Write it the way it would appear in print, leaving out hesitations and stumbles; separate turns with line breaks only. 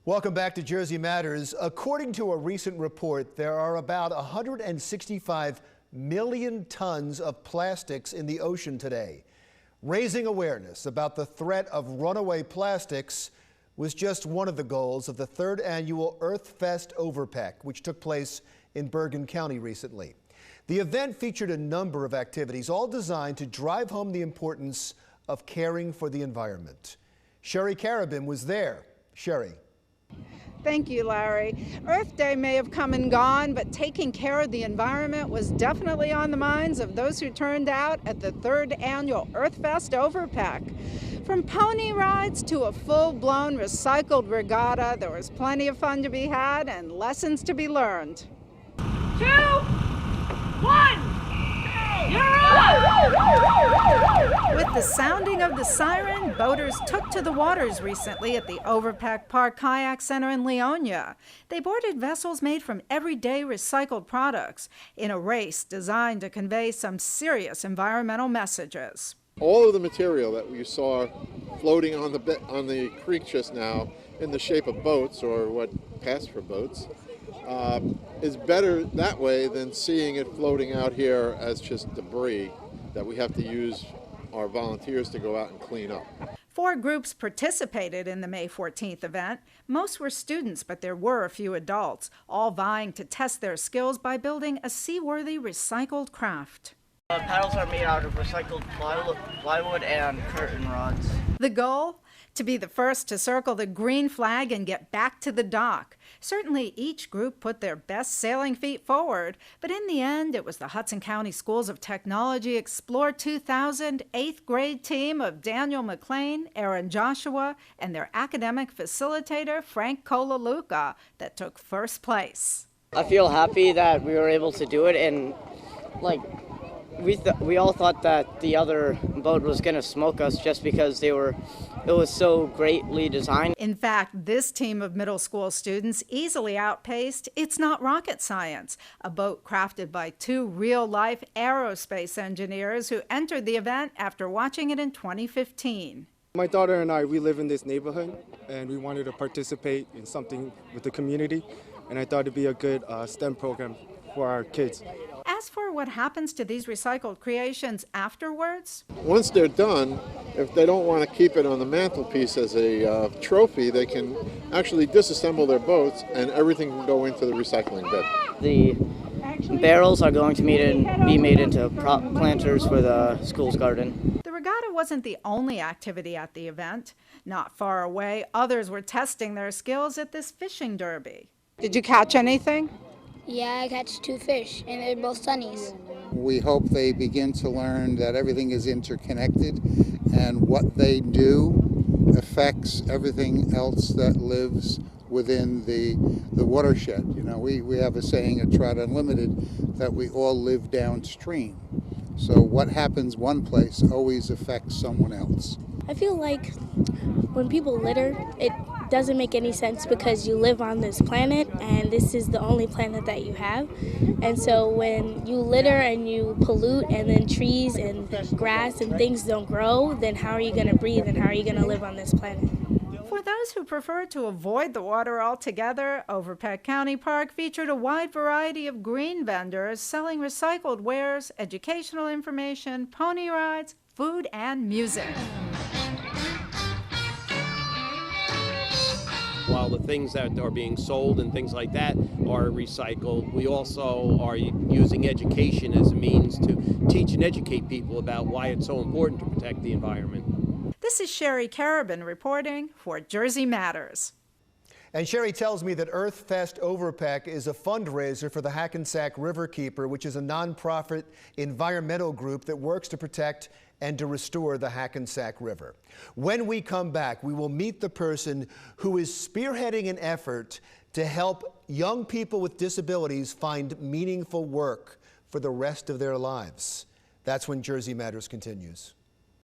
Welcome back to Jersey Matters. According to a recent report, there are about 165 million tons of plastics in the ocean today. Raising awareness about the threat of runaway plastics was just one of the goals of the third annual EarthFest Overpack, which took place in Bergen County recently. The event featured a number of activities, all designed to drive home the importance of caring for the environment. Sherry Carabin was there. Sherry.
Thank you, Larry. Earth Day may have come and gone, but taking care of the environment was definitely on the minds of those who turned out at the third annual EarthFest Overpack. From pony rides to a full-blown recycled regatta, there was plenty of fun to be had and lessons to be learned. 2, 1, you're up! With the sounding of the siren, boaters took to the waters recently at the Overpack Park Kayak Center in Leonia. They boarded vessels made from everyday recycled products in a race designed to convey some serious environmental messages.
All of the material that you saw floating on the creek just now in the shape of boats, or what passed for boats, is better that way than seeing it floating out here as just debris that we have to use our volunteers to go out and clean up.
4 groups participated in the May 14th event. Most were students, but there were a few adults, all vying to test their skills by building a seaworthy recycled craft.
Paddles are made out of recycled plywood and curtain rods.
The goal? To be the first to circle the green flag and get back to the dock. Certainly each group put their best sailing feet forward, but in the end it was the Hudson County Schools of Technology Explore 2000 8th grade team of Daniel McLean, Aaron Joshua, and their academic facilitator Frank Colaluca that took first place.
I feel happy that we were able to do it, and we all thought that the other boat was going to smoke us just because it was so greatly designed.
In fact, this team of middle school students easily outpaced It's Not Rocket Science, a boat crafted by 2 real-life aerospace engineers who entered the event after watching it in 2015.
My daughter and I, we live in this neighborhood, and we wanted to participate in something with the community, and I thought it'd be a good STEM program for our kids.
As for what happens to these recycled creations afterwards?
Once they're done, if they don't want to keep it on the mantelpiece as a trophy, they can actually disassemble their boats and everything can go into the recycling bin.
The barrels are going to be made into prop planters for the school's garden.
The regatta wasn't the only activity at the event. Not far away, others were testing their skills at this fishing derby. Did you catch anything?
Yeah, I catch 2 fish, and they're both sunnies.
We hope they begin to learn that everything is interconnected, and what they do affects everything else that lives within the watershed. You know, we have a saying at Trout Unlimited that we all live downstream. So what happens one place always affects someone else.
I feel like when people litter, it doesn't make any sense because you live on this planet and this is the only planet that you have. And so when you litter and you pollute and then trees and grass and things don't grow, then how are you going to breathe and how are you going to live on this planet?
For those who prefer to avoid the water altogether, Overpack County Park featured a wide variety of green vendors selling recycled wares, educational information, pony rides, food, and music.
While the things that are being sold and things like that are recycled, we also are using education as a means to teach and educate people about why it's so important to protect the environment.
This is Sherry Carabin reporting for Jersey Matters.
And Sherry tells me that EarthFest Overpack is a fundraiser for the Hackensack Riverkeeper, which is a nonprofit environmental group that works to protect and to restore the Hackensack River. When we come back, we will meet the person who is spearheading an effort to help young people with disabilities find meaningful work for the rest of their lives. That's when Jersey Matters continues.